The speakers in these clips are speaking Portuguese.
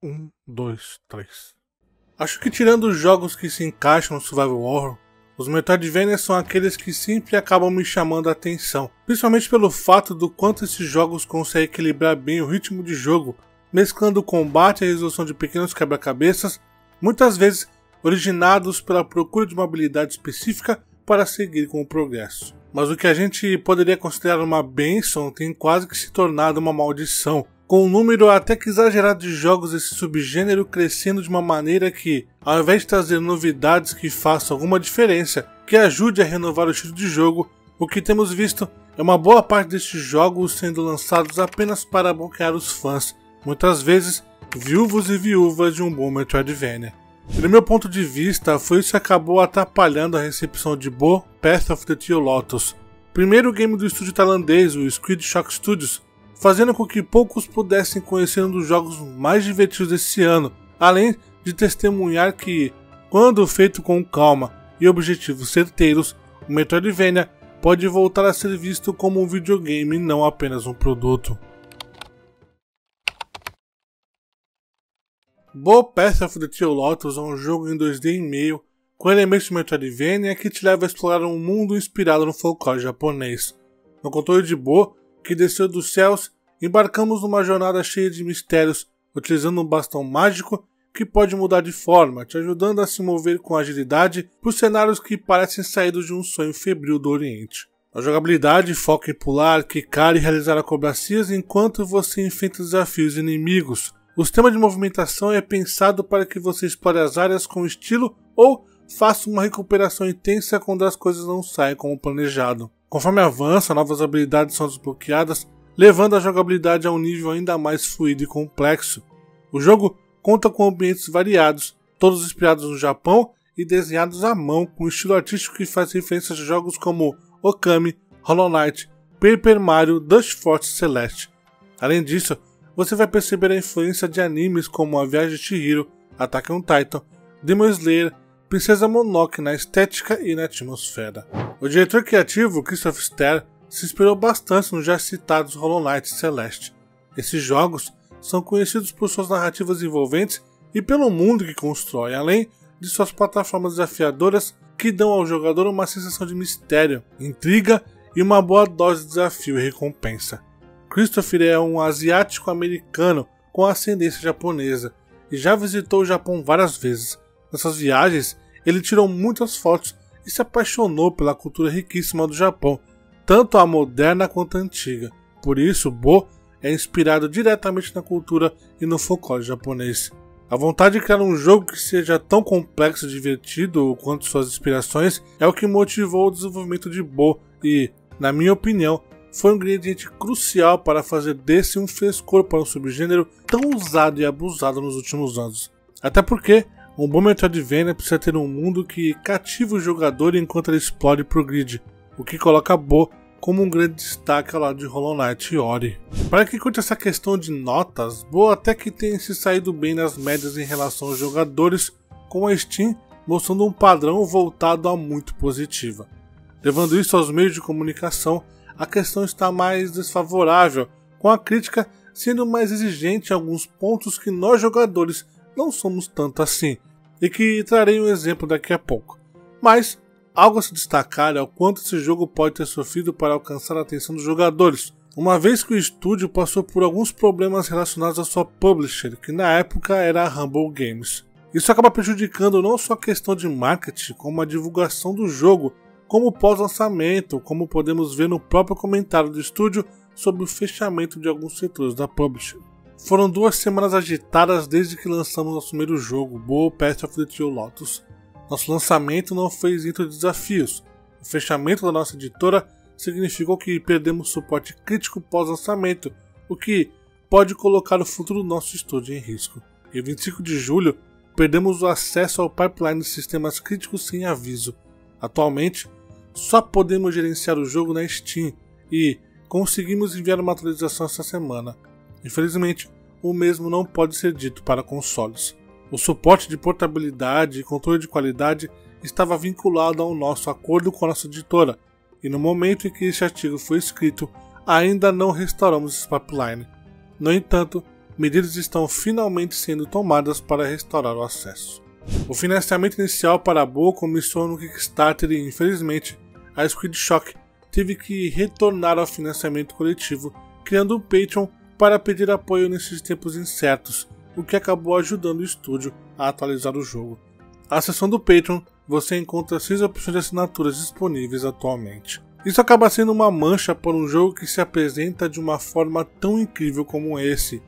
1, 2, 3. Acho que tirando os jogos que se encaixam no Survival Horror, os Metroidvania são aqueles que sempre acabam me chamando a atenção, principalmente pelo fato do quanto esses jogos conseguem equilibrar bem o ritmo de jogo, mesclando o combate e a resolução de pequenos quebra-cabeças, muitas vezes originados pela procura de uma habilidade específica para seguir com o progresso. Mas o que a gente poderia considerar uma bênção tem quase que se tornado uma maldição, com um número até que exagerado de jogos desse subgênero crescendo de uma maneira que, ao invés de trazer novidades que façam alguma diferença, que ajude a renovar o estilo de jogo, o que temos visto é uma boa parte destes jogos sendo lançados apenas para bloquear os fãs, muitas vezes viúvos e viúvas de um bom Metroidvania. Do meu ponto de vista, foi isso que acabou atrapalhando a recepção de Bo Path of the Teolotus, primeiro game do estúdio tailandês, o Squid Shock Studios, fazendo com que poucos pudessem conhecer um dos jogos mais divertidos desse ano, além de testemunhar que, quando feito com calma e objetivos certeiros, o Metroidvania pode voltar a ser visto como um videogame e não apenas um produto. Bo Path of the Teolotus é um jogo em 2D e meio, com elementos de Metroidvania que te leva a explorar um mundo inspirado no folclore japonês. No controle de Bo, que desceu dos céus, embarcamos numa jornada cheia de mistérios, utilizando um bastão mágico que pode mudar de forma, te ajudando a se mover com agilidade por cenários que parecem saídos de um sonho febril do Oriente. A jogabilidade foca em pular, quicar e realizar acrobacias enquanto você enfrenta desafios inimigos. O sistema de movimentação é pensado para que você explore as áreas com estilo ou faça uma recuperação intensa quando as coisas não saem como planejado. Conforme avança, novas habilidades são desbloqueadas, levando a jogabilidade a um nível ainda mais fluido e complexo. O jogo conta com ambientes variados, todos inspirados no Japão e desenhados à mão, com um estilo artístico que faz referências a jogos como Okami, Hollow Knight, Paper Mario, Dust Force Celeste. Além disso, você vai perceber a influência de animes como A Viagem de Chihiro, Attack on Titan, Demon Slayer, Princesa Mononoke na estética e na atmosfera. O diretor criativo, Christoph Ster, se inspirou bastante nos já citados Hollow Knight e Celeste. Esses jogos são conhecidos por suas narrativas envolventes e pelo mundo que constrói, além de suas plataformas desafiadoras que dão ao jogador uma sensação de mistério, intriga e uma boa dose de desafio e recompensa. Christopher é um asiático-americano com ascendência japonesa e já visitou o Japão várias vezes. Nessas viagens, ele tirou muitas fotos e se apaixonou pela cultura riquíssima do Japão, tanto a moderna quanto a antiga. Por isso, Bo é inspirado diretamente na cultura e no folclore japonês. A vontade de criar um jogo que seja tão complexo e divertido quanto suas inspirações é o que motivou o desenvolvimento de Bo e, na minha opinião, foi um ingrediente crucial para fazer desse um frescor para um subgênero tão usado e abusado nos últimos anos. Até porque um bom Metroidvania precisa ter um mundo que cativa o jogador enquanto ele explore e progride, o que coloca Bo como um grande destaque ao lado de Hollow Knight e Ori. Para quem curte essa questão de notas, Bo até que tem se saído bem nas médias em relação aos jogadores, com a Steam mostrando um padrão voltado a muito positiva. Levando isso aos meios de comunicação, a questão está mais desfavorável, com a crítica sendo mais exigente em alguns pontos que nós jogadores não somos tanto assim, e que trarei um exemplo daqui a pouco. Mas algo a se destacar é o quanto esse jogo pode ter sofrido para alcançar a atenção dos jogadores, uma vez que o estúdio passou por alguns problemas relacionados à sua publisher, que na época era a Humble Games. Isso acaba prejudicando não só a questão de marketing, como a divulgação do jogo, como pós-lançamento, como podemos ver no próprio comentário do estúdio sobre o fechamento de alguns setores da publisher. Foram 2 semanas agitadas desde que lançamos nosso primeiro jogo, Bo Path of the Teolotus. Nosso lançamento não foi isento de desafios. O fechamento da nossa editora significou que perdemos suporte crítico pós-lançamento, o que pode colocar o futuro do nosso estúdio em risco. Em 25 de julho, perdemos o acesso ao pipeline de sistemas críticos sem aviso. Atualmente, só podemos gerenciar o jogo na Steam e conseguimos enviar uma atualização essa semana. Infelizmente, o mesmo não pode ser dito para consoles. O suporte de portabilidade e controle de qualidade estava vinculado ao nosso acordo com a nossa editora, e no momento em que este artigo foi escrito, ainda não restauramos esse pipeline. No entanto, medidas estão finalmente sendo tomadas para restaurar o acesso. O financiamento inicial para a Boa começou no Kickstarter e, infelizmente, a Squid Shock teve que retornar ao financiamento coletivo, criando um Patreon para pedir apoio nesses tempos incertos, o que acabou ajudando o estúdio a atualizar o jogo. Na seção do Patreon, você encontra 6 opções de assinaturas disponíveis atualmente. Isso acaba sendo uma mancha para um jogo que se apresenta de uma forma tão incrível como esse.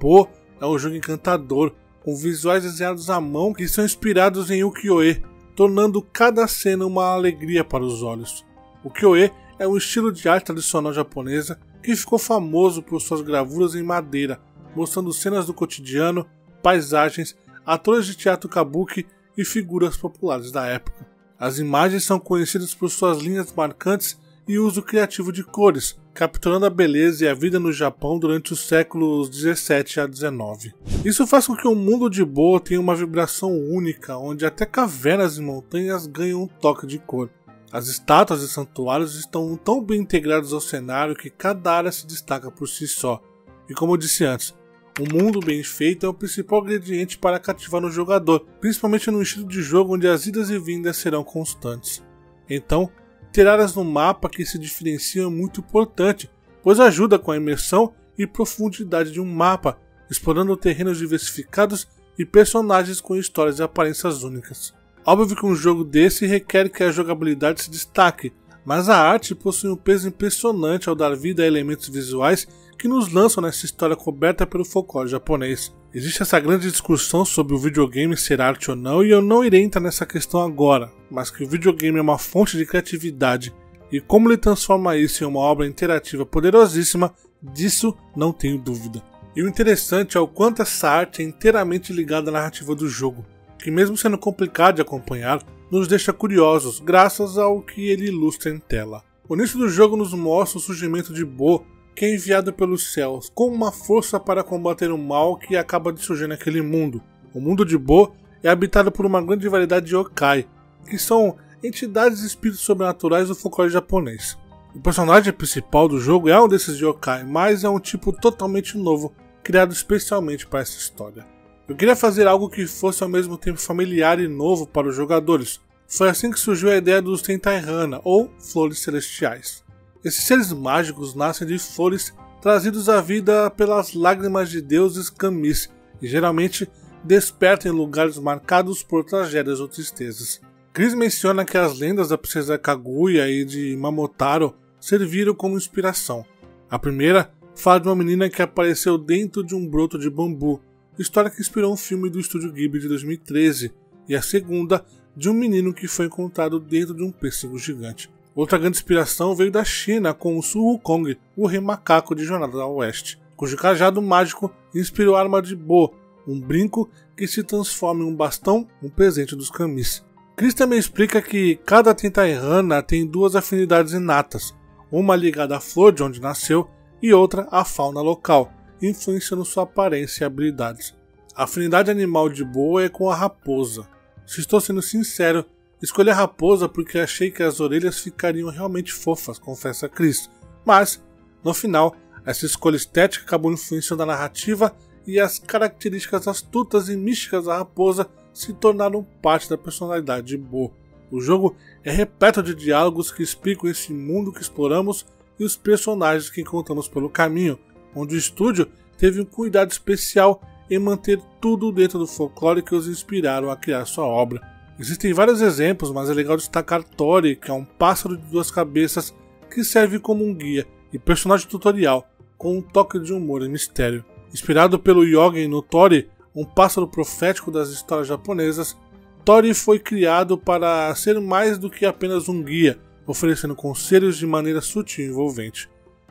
Bo é um jogo encantador, com visuais desenhados à mão que são inspirados em ukiyo-e, tornando cada cena uma alegria para os olhos. O ukiyo-e é um estilo de arte tradicional japonesa que ficou famoso por suas gravuras em madeira, mostrando cenas do cotidiano, paisagens, atores de teatro kabuki e figuras populares da época. As imagens são conhecidas por suas linhas marcantes e uso criativo de cores, capturando a beleza e a vida no Japão durante os séculos 17 a 19. Isso faz com que o mundo de Bo tenha uma vibração única, onde até cavernas e montanhas ganham um toque de cor. As estátuas e santuários estão tão bem integrados ao cenário que cada área se destaca por si só. E como eu disse antes, um mundo bem feito é o principal ingrediente para cativar no jogador, principalmente no estilo de jogo onde as idas e vindas serão constantes. Então, ter áreas no mapa que se diferenciam é muito importante, pois ajuda com a imersão e profundidade de um mapa, explorando terrenos diversificados e personagens com histórias e aparências únicas. Óbvio que um jogo desse requer que a jogabilidade se destaque, mas a arte possui um peso impressionante ao dar vida a elementos visuais que nos lançam nessa história coberta pelo folclore japonês. Existe essa grande discussão sobre o videogame ser arte ou não, e eu não irei entrar nessa questão agora, mas que o videogame é uma fonte de criatividade e como ele transforma isso em uma obra interativa poderosíssima, disso não tenho dúvida. E o interessante é o quanto essa arte é inteiramente ligada à narrativa do jogo, que mesmo sendo complicado de acompanhar, nos deixa curiosos graças ao que ele ilustra em tela. O início do jogo nos mostra o surgimento de Bo, que é enviado pelos céus como uma força para combater o mal que acaba de surgir naquele mundo. O mundo de Bo é habitado por uma grande variedade de yokai, que são entidades e espíritos sobrenaturais do folclore japonês. O personagem principal do jogo é um desses yokai, mas é um tipo totalmente novo, criado especialmente para essa história. Eu queria fazer algo que fosse ao mesmo tempo familiar e novo para os jogadores. Foi assim que surgiu a ideia dos Tentaihana, ou Flores Celestiais. Esses seres mágicos nascem de flores trazidos à vida pelas lágrimas de deuses kamis e geralmente despertam em lugares marcados por tragédias ou tristezas. Chris menciona que as lendas da princesa Kaguya e de Mamotaro serviram como inspiração. A primeira fala de uma menina que apareceu dentro de um broto de bambu, história que inspirou um filme do estúdio Ghibli de 2013, e a segunda de um menino que foi encontrado dentro de um pêssego gigante. Outra grande inspiração veio da China com o Sun Wukong, o rei macaco de Jornada ao Oeste, cujo cajado mágico inspirou a arma de Bo, um brinco que se transforma em um bastão, um presente dos kamis. Chris também explica que cada Tentaihana tem duas afinidades inatas, uma ligada à flor de onde nasceu e outra à fauna local, influenciando sua aparência e habilidades. A afinidade animal de Bo é com a raposa. Se estou sendo sincero, escolhi a raposa porque achei que as orelhas ficariam realmente fofas, confessa Chris, mas, no final, essa escolha estética acabou influenciando a narrativa e as características astutas e místicas da raposa se tornaram parte da personalidade de Bo. O jogo é repleto de diálogos que explicam esse mundo que exploramos e os personagens que encontramos pelo caminho, onde o estúdio teve um cuidado especial em manter tudo dentro do folclore que os inspiraram a criar sua obra. Existem vários exemplos, mas é legal destacar Tori, que é um pássaro de duas cabeças que serve como um guia e personagem tutorial, com um toque de humor e mistério. Inspirado pelo Yogen no Tori, um pássaro profético das histórias japonesas, Tori foi criado para ser mais do que apenas um guia, oferecendo conselhos de maneira sutil e envolvente.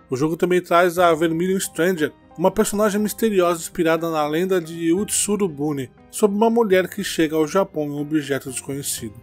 O jogo também traz a Vermilion Stranger, uma personagem misteriosa inspirada na lenda de Utsuro Bune, sobre uma mulher que chega ao Japão em um objeto desconhecido.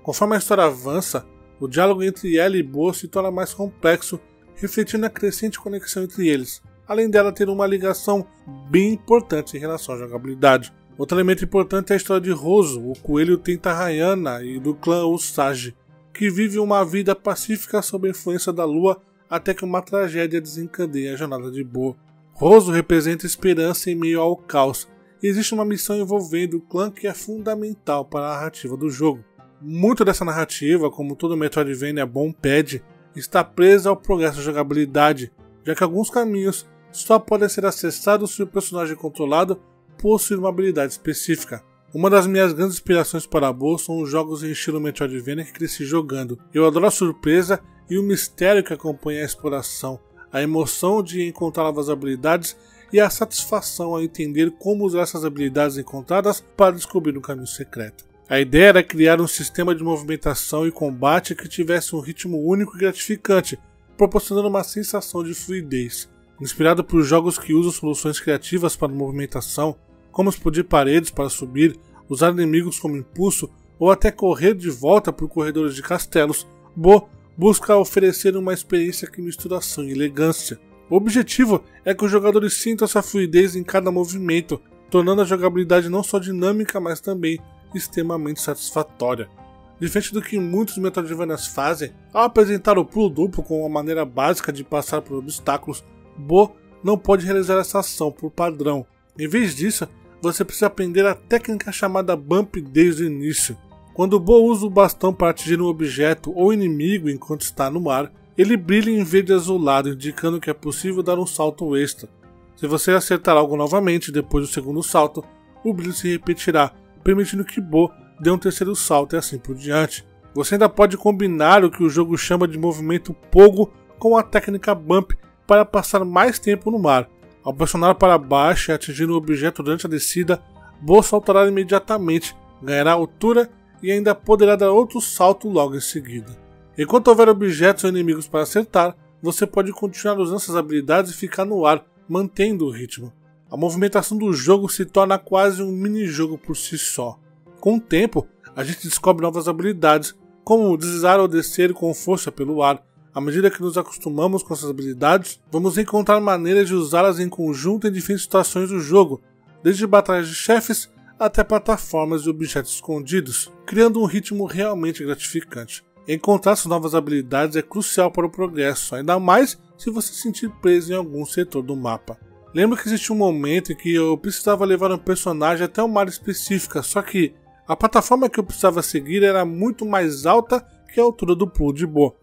Conforme a história avança, o diálogo entre ela e Bo se torna mais complexo, refletindo a crescente conexão entre eles, além dela ter uma ligação bem importante em relação à jogabilidade. Outro elemento importante é a história de Roso, o coelho Tentaihana e do clã Usagi, que vive uma vida pacífica sob a influência da lua até que uma tragédia desencadeia a jornada de Bo. Roso representa esperança em meio ao caos, e existe uma missão envolvendo o clã que é fundamental para a narrativa do jogo. Muito dessa narrativa, como todo Metroidvania bom pede, está presa ao progresso da jogabilidade, já que alguns caminhos só podem ser acessados se o personagem controlado possui uma habilidade específica. Uma das minhas grandes inspirações para Boa são os jogos em estilo Metroidvania que cresci jogando. Eu adoro a surpresa e o mistério que acompanha a exploração, a emoção de encontrar novas habilidades e a satisfação ao entender como usar essas habilidades encontradas para descobrir um caminho secreto. A ideia era criar um sistema de movimentação e combate que tivesse um ritmo único e gratificante, proporcionando uma sensação de fluidez. Inspirado por jogos que usam soluções criativas para movimentação, como explodir paredes para subir, usar inimigos como impulso ou até correr de volta por corredores de castelos, Bo busca oferecer uma experiência que mistura ação e elegância. O objetivo é que os jogadores sintam essa fluidez em cada movimento, tornando a jogabilidade não só dinâmica, mas também extremamente satisfatória. Diferente do que muitos Metroidvanias fazem, ao apresentar o pulo duplo como uma maneira básica de passar por obstáculos, Bo não pode realizar essa ação por padrão. Em vez disso, você precisa aprender a técnica chamada Bump desde o início. Quando Bo usa o bastão para atingir um objeto ou inimigo enquanto está no ar, ele brilha em verde azulado, indicando que é possível dar um salto extra. Se você acertar algo novamente depois do segundo salto, o brilho se repetirá, permitindo que Bo dê um terceiro salto e assim por diante. Você ainda pode combinar o que o jogo chama de movimento pogo com a técnica Bump para passar mais tempo no mar. Ao pressionar para baixo e atingir um objeto durante a descida, Bo saltará imediatamente, ganhará altura e ainda poderá dar outro salto logo em seguida. Enquanto houver objetos ou inimigos para acertar, você pode continuar usando essas habilidades e ficar no ar, mantendo o ritmo. A movimentação do jogo se torna quase um mini-jogo por si só. Com o tempo, a gente descobre novas habilidades, como deslizar ou descer com força pelo ar. À medida que nos acostumamos com essas habilidades, vamos encontrar maneiras de usá-las em conjunto em diferentes situações do jogo, desde batalhas de chefes até plataformas e objetos escondidos, criando um ritmo realmente gratificante. Encontrar essas novas habilidades é crucial para o progresso, ainda mais se você se sentir preso em algum setor do mapa. Lembro que existe um momento em que eu precisava levar um personagem até uma área específica, só que a plataforma que eu precisava seguir era muito mais alta que a altura do pulo de Bo.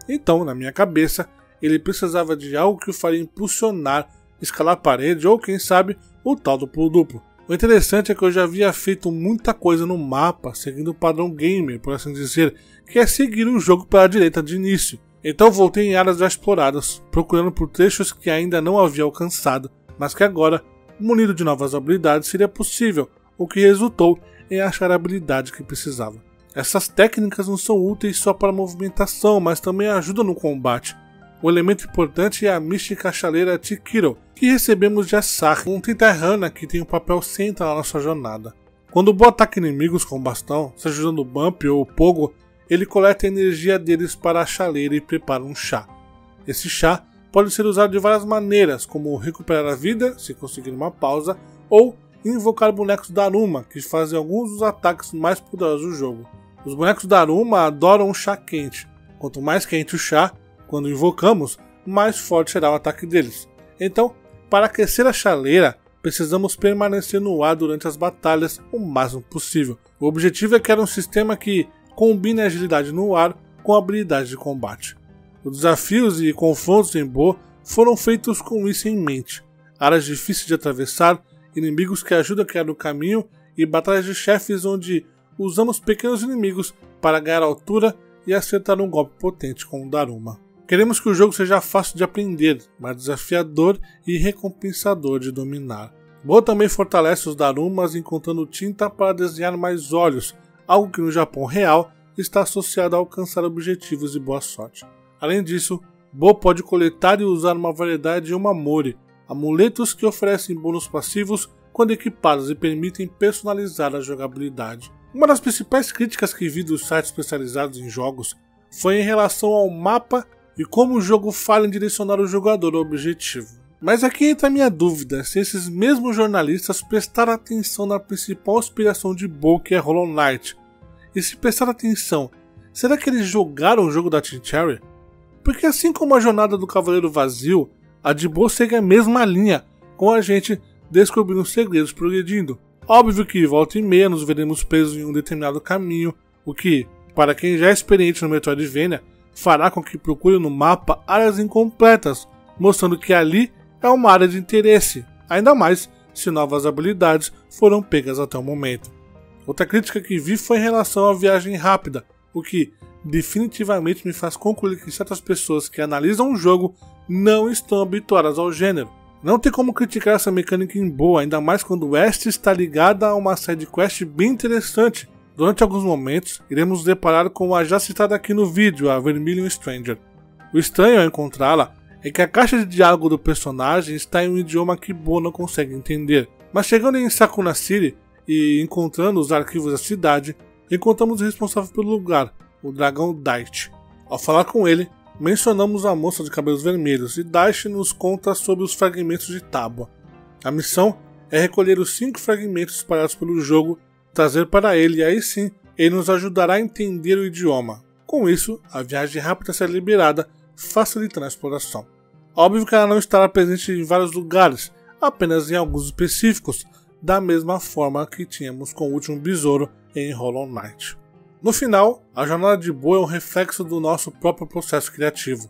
Então, na minha cabeça, ele precisava de algo que o faria impulsionar, escalar a parede ou, quem sabe, o tal do pulo duplo. O interessante é que eu já havia feito muita coisa no mapa, seguindo o padrão gamer, por assim dizer, que é seguir o jogo pela direita de início. Então voltei em áreas já exploradas, procurando por trechos que ainda não havia alcançado, mas que agora, munido de novas habilidades, seria possível, o que resultou em achar a habilidade que precisava. Essas técnicas não são úteis só para a movimentação, mas também ajudam no combate. O elemento importante é a mística chaleira Tikiro, que recebemos de Asahi, um Tentahana que tem um papel central na nossa jornada. Quando o Bo ataca inimigos com o bastão, seja usando o Bump ou o Pogo, ele coleta a energia deles para a chaleira e prepara um chá. Esse chá pode ser usado de várias maneiras, como recuperar a vida, se conseguir uma pausa, ou invocar bonecos Daruma, que fazem alguns dos ataques mais poderosos do jogo. Os bonecos Daruma adoram um chá quente. Quanto mais quente o chá, quando invocamos, mais forte será o ataque deles. Então, para aquecer a chaleira, precisamos permanecer no ar durante as batalhas o máximo possível. O objetivo é criar um sistema que combine a agilidade no ar com a habilidade de combate. Os desafios e confrontos em Bo foram feitos com isso em mente. Áreas difíceis de atravessar, inimigos que ajudam a criar o caminho e batalhas de chefes onde usamos pequenos inimigos para ganhar altura e acertar um golpe potente com o Daruma. Queremos que o jogo seja fácil de aprender, mas desafiador e recompensador de dominar. Bo também fortalece os Darumas encontrando tinta para desenhar mais olhos, algo que no Japão real está associado a alcançar objetivos e boa sorte. Além disso, Bo pode coletar e usar uma variedade de Omamori, amuletos que oferecem bônus passivos quando equipados e permitem personalizar a jogabilidade. Uma das principais críticas que vi dos sites especializados em jogos foi em relação ao mapa e como o jogo falha em direcionar o jogador ao objetivo. Mas aqui entra a minha dúvida se esses mesmos jornalistas prestaram atenção na principal inspiração de Bo, que é Hollow Knight. E se prestar atenção, será que eles jogaram o jogo da Team Cherry? Porque assim como a jornada do Cavaleiro Vazio, a de Bo segue a mesma linha, com a gente descobrindo segredos progredindo. Óbvio que volta e meia nos veremos presos em um determinado caminho, o que, para quem já é experiente no Metroidvania, fará com que procure no mapa áreas incompletas, mostrando que ali é uma área de interesse, ainda mais se novas habilidades foram pegas até o momento. Outra crítica que vi foi em relação à viagem rápida, o que definitivamente me faz concluir que certas pessoas que analisam o jogo não estão habituadas ao gênero. Não tem como criticar essa mecânica em boa, ainda mais quando esta está ligada a uma side quest bem interessante. Durante alguns momentos, iremos nos deparar com a já citada aqui no vídeo, a Vermilion Stranger. O estranho ao encontrá-la é que a caixa de diálogo do personagem está em um idioma que Bo não consegue entender. Mas chegando em Sakuna City e encontrando os arquivos da cidade, encontramos o responsável pelo lugar, o dragão Daichi. Ao falar com ele, mencionamos a moça de cabelos vermelhos e Daichi nos conta sobre os fragmentos de tábua. A missão é recolher os 5 fragmentos espalhados pelo jogo, trazer para ele e aí sim ele nos ajudará a entender o idioma. Com isso, a viagem rápida será liberada, facilitando a exploração. Óbvio que ela não estará presente em vários lugares, apenas em alguns específicos, da mesma forma que tínhamos com o último besouro em Hollow Knight. No final, a jornada de Bo é um reflexo do nosso próprio processo criativo.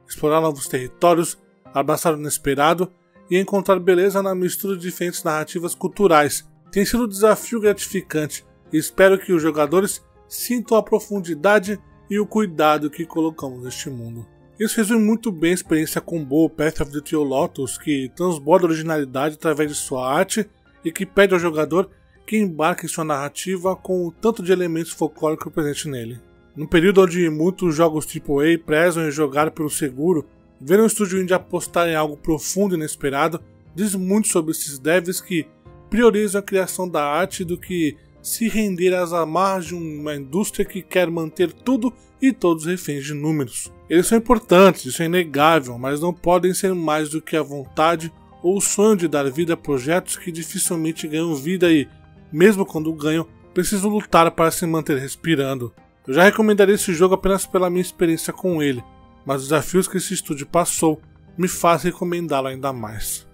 Explorar novos territórios, abraçar o inesperado e encontrar beleza na mistura de diferentes narrativas culturais tem sido um desafio gratificante e espero que os jogadores sintam a profundidade e o cuidado que colocamos neste mundo. Isso resume muito bem a experiência com Bo Path of the Teolotus, que transborda originalidade através de sua arte e que pede ao jogador que embarque em sua narrativa com o tanto de elementos folclóricos presentes nele. Num período onde muitos jogos AAA prezam em jogar pelo seguro, ver um estúdio indie apostar em algo profundo e inesperado diz muito sobre esses devs que priorizam a criação da arte do que se render às amarras de uma indústria que quer manter tudo e todos reféns de números. Eles são importantes, isso é inegável, mas não podem ser mais do que a vontade ou o sonho de dar vida a projetos que dificilmente ganham vida e, mesmo quando ganham, precisam lutar para se manter respirando. Eu já recomendaria esse jogo apenas pela minha experiência com ele, mas os desafios que esse estúdio passou me fazem recomendá-lo ainda mais.